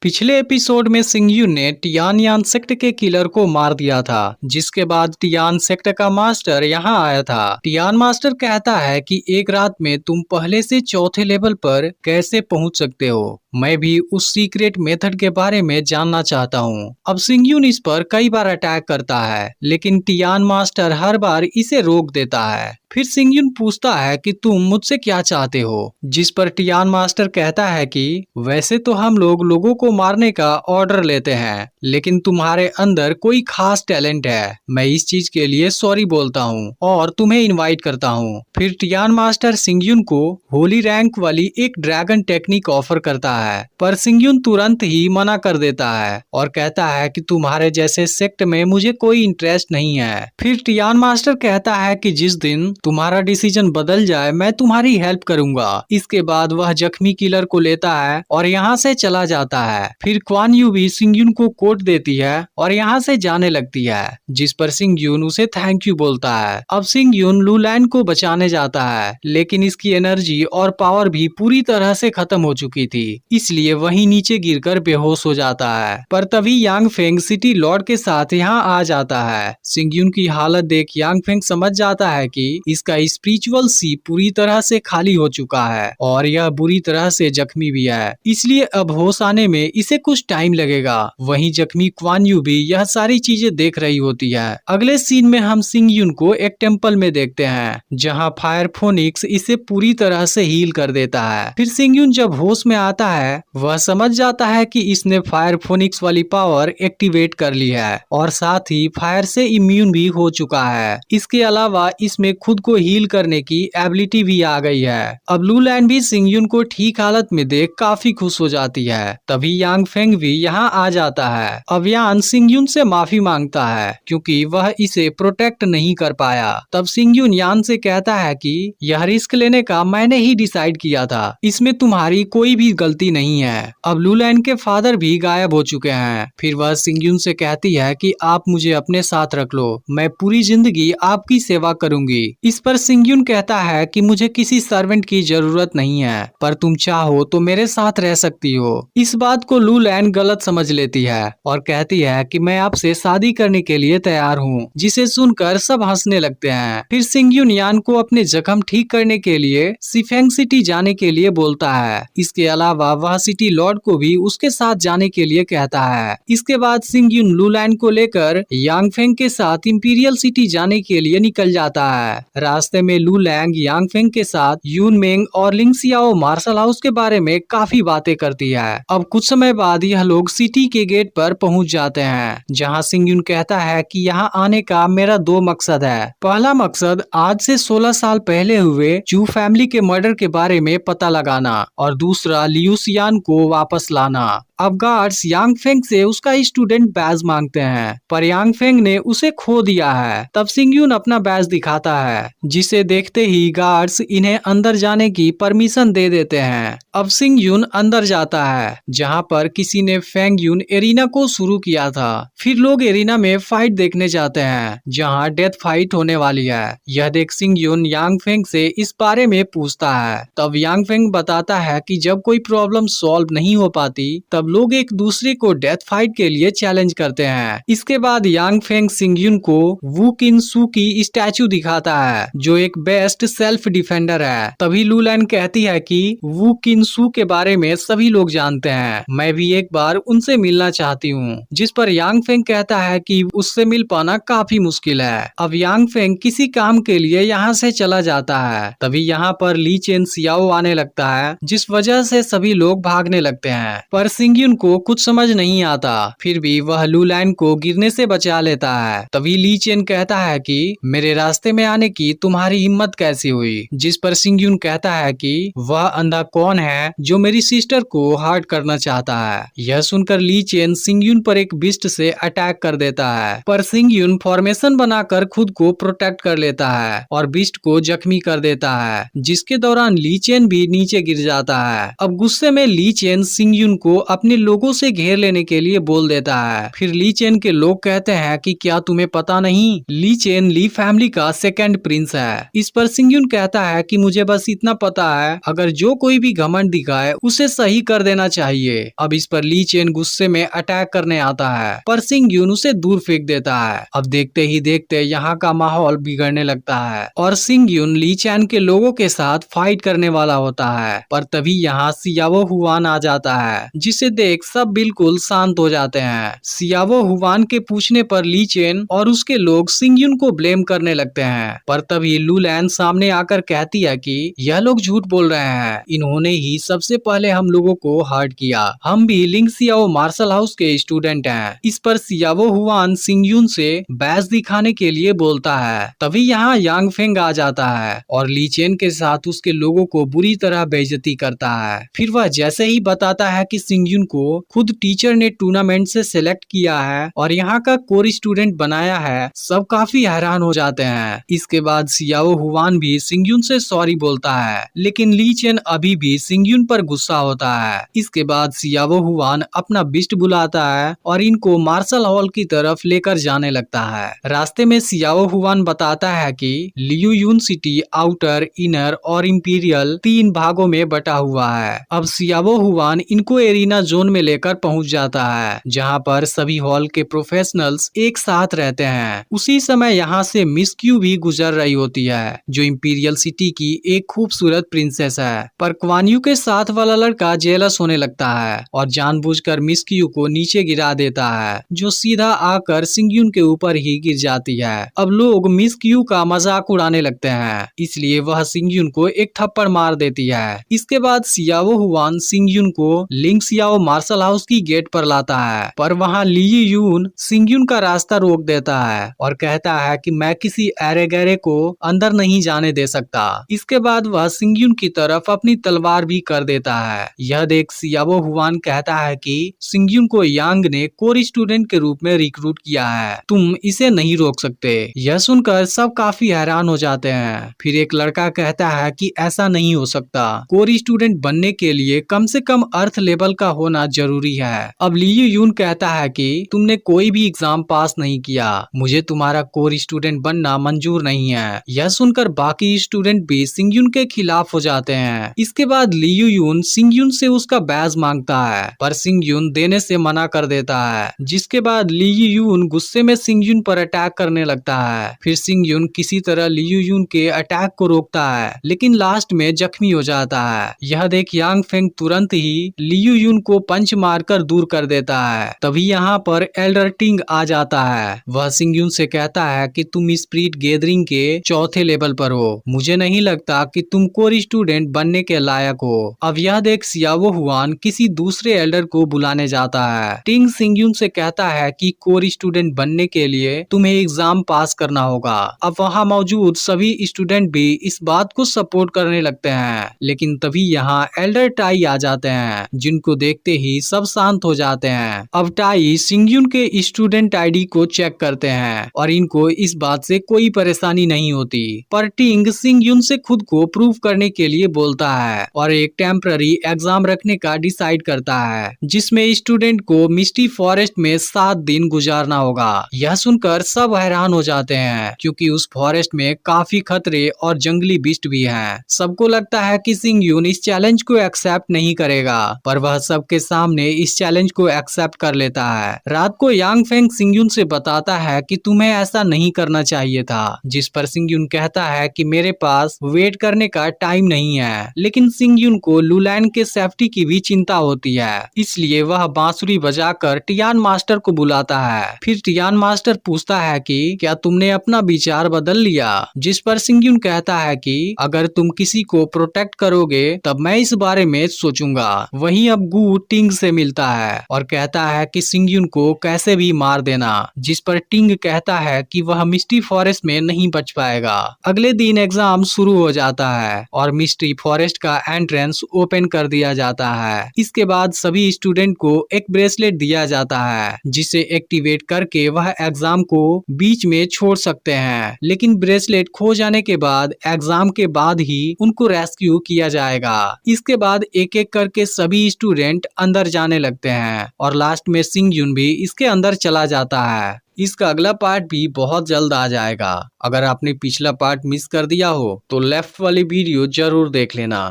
पिछले एपिसोड में सिंगयू ने टियानयान सेक्ट के किलर को मार दिया था, जिसके बाद टियान सेक्ट का मास्टर यहाँ आया था। टियान मास्टर कहता है कि एक रात में तुम पहले से चौथे लेवल पर कैसे पहुंच सकते हो। मैं भी उस सीक्रेट मेथड के बारे में जानना चाहता हूँ। अब सिंगयून इस पर कई बार अटैक करता है, लेकिन टियान मास्टर हर बार इसे रोक देता है। फिर सिंगयून पूछता है कि तुम मुझसे क्या चाहते हो, जिस पर टियान मास्टर कहता है कि वैसे तो हम लोगों को मारने का ऑर्डर लेते हैं, लेकिन तुम्हारे अंदर कोई खास टैलेंट है। मैं इस चीज के लिए सॉरी बोलता हूँ और तुम्हें इनवाइट करता हूँ। फिर टियान मास्टर सिंगयून को होली रैंक वाली एक ड्रैगन टेक्निक ऑफर करता है, पर सिंगयून तुरंत ही मना कर देता है और कहता है कि तुम्हारे जैसे सेक्ट में मुझे कोई इंटरेस्ट नहीं है। फिर टियान मास्टर कहता है कि जिस दिन तुम्हारा डिसीजन बदल जाए मैं तुम्हारी हेल्प करूंगा। इसके बाद वह जख्मी किलर को लेता है और यहाँ से चला जाता है। फिर क्वान यू भी सिंगयून को कोट देती है और यहाँ से जाने लगती है, जिस पर सिंगयून उसे थैंक यू बोलता है। अब सिंगयून लूलैंड को बचाने जाता है, लेकिन इसकी एनर्जी और पावर भी पूरी तरह से खत्म हो चुकी थी, इसलिए वही नीचे गिरकर बेहोश हो जाता है। पर तभी यांग फेंग सिटी लॉर्ड के साथ यहाँ आ जाता है। सिंगयून की हालत देख यांग फेंग समझ जाता है कि इसका स्पिरिचुअल सी पूरी तरह से खाली हो चुका है और यह बुरी तरह से जख्मी भी है, इसलिए अब होश आने में इसे कुछ टाइम लगेगा। वहीं जख्मी क्वान यू भी यह सारी चीजें देख रही होती है। अगले सीन में हम सिंगयून को एक टेम्पल में देखते हैं, जहां फायर फोनिक्स इसे पूरी तरह से हील कर देता है। फिर सिंगयून जब होश में आता है, वह समझ जाता है कि इसने फायर फोनिक्स वाली पावर एक्टिवेट कर ली है और साथ ही फायर से इम्यून भी हो चुका है। इसके अलावा इसमें खुद को हील करने की एबिलिटी भी आ गई है। अब लूलैंड भी सिंगयून को ठीक हालत में देख काफी खुश हो जाती है। तभी यांग फेंग भी यहाँ आ जाता है। अब यान सिंगयून से माफी मांगता है क्योंकि वह इसे प्रोटेक्ट नहीं कर पाया। तब सिंगयून यान से कहता है कि यह रिस्क लेने का मैंने ही डिसाइड किया था, इसमें तुम्हारी कोई भी गलती नहीं है। अब लूलैंड के फादर भी गायब हो चुके हैं। फिर वह सिंगयून से कहती है कि आप मुझे अपने साथ रख लो, मैं पूरी जिंदगी आपकी सेवा करूंगी। इस पर सिंगयून कहता है कि मुझे किसी सर्वेंट की जरूरत नहीं है, पर तुम चाहो तो मेरे साथ रह सकती हो। इस बात को लूलैंड गलत समझ लेती है और कहती है कि मैं आपसे शादी करने के लिए तैयार हूँ, जिसे सुनकर सब हंसने लगते हैं। फिर सिंगयून यान को अपने जख्म ठीक करने के लिए सिफेंग सिटी जाने के लिए बोलता है। इसके अलावा वह सिटी लॉर्ड को भी उसके साथ जाने के लिए कहता है। इसके बाद सिंगयून लूलैंड को लेकर यांगफेंग के साथ इंपीरियल सिटी जाने के लिए निकल जाता है। रास्ते में लूलैंग यांगफेंग के साथ यूनमेंग और लिंगसियाओ मार्शल हाउस के बारे में काफी बातें करती है। अब कुछ समय बाद यह लोग सिटी के गेट पर पहुंच जाते हैं, जहां सिंगयून कहता है कि यहाँ आने का मेरा दो मकसद है। पहला मकसद आज से 16 साल पहले हुए चू फैमिली के मर्डर के बारे में पता लगाना और दूसरा लियूसियान को वापस लाना। अब गार्ड्स यांगफेंग से उसका स्टूडेंट बैज मांगते हैं, पर यांगफेंग ने उसे खो दिया है। तब सिंगयून अपना बैज दिखाता है, जिसे देखते ही गार्ड्स इन्हें अंदर जाने की परमिशन दे देते हैं। अब सिंगयून अंदर जाता है, जहां पर किसी ने फेंगयून एरिना को शुरू किया था। फिर लोग एरिना में फाइट देखने जाते हैं, जहां डेथ फाइट होने वाली है। यह देख सिंगयून यांगफेंग से इस बारे में पूछता है। तब यांगफेंग बताता है कि जब कोई प्रॉब्लम सॉल्व नहीं हो पाती, तब लोग एक दूसरे को डेथ फाइट के लिए चैलेंज करते हैं। इसके बाद यांगफेंग सिंगयून को वू किन सू की स्टैचू दिखाता है, जो एक बेस्ट सेल्फ डिफेंडर है। तभी लूलैंड कहती है कि वू किन सू के बारे में सभी लोग जानते हैं, मैं भी एक बार उनसे मिलना चाहती हूँ। जिस पर यांगफेंग कहता है कि उससे मिल पाना काफी मुश्किल है। अब यांगफेंग किसी काम के लिए यहाँ से चला जाता है। तभी यहाँ पर ली चेन सियाओ आने लगता है, जिस वजह से सभी लोग भागने लगते हैं। पर सिंगयून को कुछ समझ नहीं आता, फिर भी वह लूलैंड को गिरने से बचा लेता है। तभी ली चेन कहता है कि मेरे रास्ते में आने की तुम्हारी हिम्मत कैसी हुई, जिस पर सिंगयून कहता है कि वह अंधा कौन है जो मेरी सिस्टर को हर्ट करना चाहता है। यह सुनकर ली चेन सिंगयून पर एक बिस्ट से अटैक कर देता है, पर सिंगयून फॉर्मेशन बनाकर खुद को प्रोटेक्ट कर लेता है और बिस्ट को जख्मी कर देता है, जिसके दौरान ली चेन भी नीचे गिर जाता है। अब गुस्से में ली चेन सिंगयून को अपने अपने लोगों से घेर लेने के लिए बोल देता है। फिर ली चेन के लोग कहते हैं कि क्या तुम्हें पता नहीं, ली चेन ली फैमिली का सेकंड प्रिंस है। इस पर सिंगयुन कहता है कि मुझे बस इतना पता है, अगर जो कोई भी घमंड दिखाए उसे सही कर देना चाहिए। अब इस पर ली चेन गुस्से में अटैक करने आता है, पर सिंगयुन उसे दूर फेंक देता है। अब देखते ही देखते यहाँ का माहौल बिगड़ने लगता है और सिंगयुन ली चैन के लोगों के साथ फाइट करने वाला होता है। पर तभी यहाँ सियावो हुआन आ जाता है, जिसे देख सब बिल्कुल शांत हो जाते हैं। सियावो हुआन के पूछने पर ली चेन और उसके लोग सिंगयुन को ब्लेम करने लगते हैं। पर तभी लुलैन सामने आकर कहती है कि यह लोग झूठ बोल रहे हैं, इन्होंने ही सबसे पहले हम लोगों को हर्ट किया, हम भी लिंग सियाओ मार्शल हाउस के स्टूडेंट हैं। इस पर सियावो हुआन सिंगयुन से बैच दिखाने के लिए बोलता है। तभी यहाँ यांग फेंग आ जाता है और ली चेन के साथ उसके लोगों को बुरी तरह बेइज्जती करता है। फिर वह जैसे ही बताता है कि सिंगयुन को खुद टीचर ने टूर्नामेंट से सिलेक्ट किया है और यहाँ का कोर स्टूडेंट बनाया है, सब काफी हैरान हो जाते हैं। इसके बाद सियाओ हुआन भी सिंगयुन से सॉरी बोलता है, लेकिन ली चेन अभी भी सिंगयुन पर गुस्सा होता है। इसके बाद सियाओ हुआन अपना बिस्ट बुलाता है और इनको मार्शल हॉल की तरफ लेकर जाने लगता है। रास्ते में सियाओ हुआन बताता है कि लियू यून सिटी आउटर, इनर और इंपीरियल 3 भागों में बटा हुआ है। अब सियाओ हुआन इनको एरिना जोन में लेकर पहुंच जाता है, जहां पर सभी हॉल के प्रोफेशनल्स एक साथ रहते हैं। उसी समय यहाँ से मिस क्यू भी गुजर रही होती है, जो इंपीरियल सिटी की एक खूबसूरत प्रिंसेस है। पर क्वान यू के साथ वाला लड़का जेलस होने लगता है और जानबूझकर मिस क्यू को नीचे गिरा देता है, जो सीधा आकर सिंगयुन के ऊपर ही गिर जाती है। अब लोग मिस क्यू का मजाक उड़ाने लगते हैं, इसलिए वह सिंगयुन को एक थप्पड़ मार देती है। इसके बाद सियाओ हुआन सिंगयुन को लिंग सियाओ मार्शल हाउस की गेट पर लाता है, पर वहाँ ली यून सिंगयुन का रास्ता रोक देता है और कहता है कि मैं किसी ऐरे गैरे को अंदर नहीं जाने दे सकता। इसके बाद वह सिंगयुन की तरफ अपनी तलवार भी कर देता है। यह देख सियाओ हुआन कहता है कि सिंगयुन को यांग ने कोर स्टूडेंट के रूप में रिक्रूट किया है, तुम इसे नहीं रोक सकते। यह सुनकर सब काफी हैरान हो जाते हैं। फिर एक लड़का कहता है कि ऐसा नहीं हो सकता, कोर स्टूडेंट बनने के लिए कम से कम अर्थ लेवल का होना जरूरी है। अब लियू यून कहता है कि तुमने कोई भी एग्जाम पास नहीं किया, मुझे तुम्हारा कोर स्टूडेंट बनना मंजूर नहीं है। यह सुनकर बाकी स्टूडेंट भी सिंगयुन के खिलाफ हो जाते हैं। इसके बाद लियू यून सिंगयुन से उसका बैज मांगता है, पर सिंगयुन देने से मना कर देता है। जिसके बाद लियू यून गुस्से में सिंगयुन पर अटैक करने लगता है। फिर सिंगयुन किसी तरह लियू यून के अटैक को रोकता है, लेकिन लास्ट में जख्मी हो जाता है। यह देख यांग फेंग तुरंत ही लियू यून को पंच मारकर दूर कर देता है। तभी यहाँ पर एल्डर टिंग आ जाता है। वह सिंगयुन से कहता है कि तुम स्पिरिट गैदरिंग के 4थे लेवल पर हो, मुझे नहीं लगता कि तुम कोर स्टूडेंट बनने के लायक हो। अब यह देख सियाओ हुआन किसी दूसरे एल्डर को बुलाने जाता है। टिंग सिंगयुन से कहता है कि कोर स्टूडेंट बनने के लिए तुम्हें एग्जाम पास करना होगा। अब वहाँ मौजूद सभी स्टूडेंट भी इस बात को सपोर्ट करने लगते हैं, लेकिन तभी यहाँ एल्डर टाई आ जाते हैं, जिनको देखते ही सब शांत हो जाते हैं। अब टाई सिंगयुन के स्टूडेंट आईडी को चेक करते हैं और इनको इस बात से कोई परेशानी नहीं होती। पर टिंग सिंगयुन से खुद को प्रूव करने के लिए बोलता है और एक टेम्पररी एग्जाम रखने का डिसाइड करता है, जिसमें स्टूडेंट को मिस्टी फॉरेस्ट में 7 दिन गुजारना होगा। यह सुनकर सब हैरान हो जाते हैं, क्योंकि उस फॉरेस्ट में काफी खतरे और जंगली बीस्ट भी हैं। सबको लगता है कि सिंगयुन इस चैलेंज को एक्सेप्ट नहीं करेगा, पर वह सबके सामने इस चैलेंज को एक्सेप्ट कर लेता है। रात को यांग फेंग सिंगयुन से बताता है कि तुम्हें ऐसा नहीं करना चाहिए था, जिस पर सिंगयुन कहता है कि मेरे पास वेट करने का टाइम नहीं है। लेकिन सिंगयुन को लुलैन के सेफ्टी की भी चिंता होती है, इसलिए वह बांसुरी बजाकर टियान मास्टर को बुलाता है। फिर टियान मास्टर पूछता है कि क्या तुमने अपना विचार बदल लिया, जिस पर सिंगयुन कहता है कि अगर तुम किसी को प्रोटेक्ट करोगे तब मैं इस बारे में सोचूंगा। वहीं अब गू टिंग से मिलता है और कहता है कि सिंगयुन को कैसे भी मार देना, जिस पर टिंग कहता है कि वह मिस्टी फॉरेस्ट में नहीं बच पाएगा। अगले दिन एग्जाम शुरू हो जाता है और मिस्टी फॉरेस्ट का एंट्रेंस ओपन कर दिया जाता है। इसके बाद सभी स्टूडेंट को एक ब्रेसलेट दिया जाता है, जिसे एक्टिवेट करके वह एग्जाम को बीच में छोड़ सकते हैं। लेकिन ब्रेसलेट खो जाने के बाद एग्जाम के बाद ही उनको रेस्क्यू किया जाएगा। इसके बाद एक एक करके सभी स्टूडेंट अंदर जाने लगते हैं और लास्ट में सिंग यून भी इसके अंदर चला जाता है। इसका अगला पार्ट भी बहुत जल्द आ जाएगा। अगर आपने पिछला पार्ट मिस कर दिया हो तो लेफ्ट वाली वीडियो जरूर देख लेना।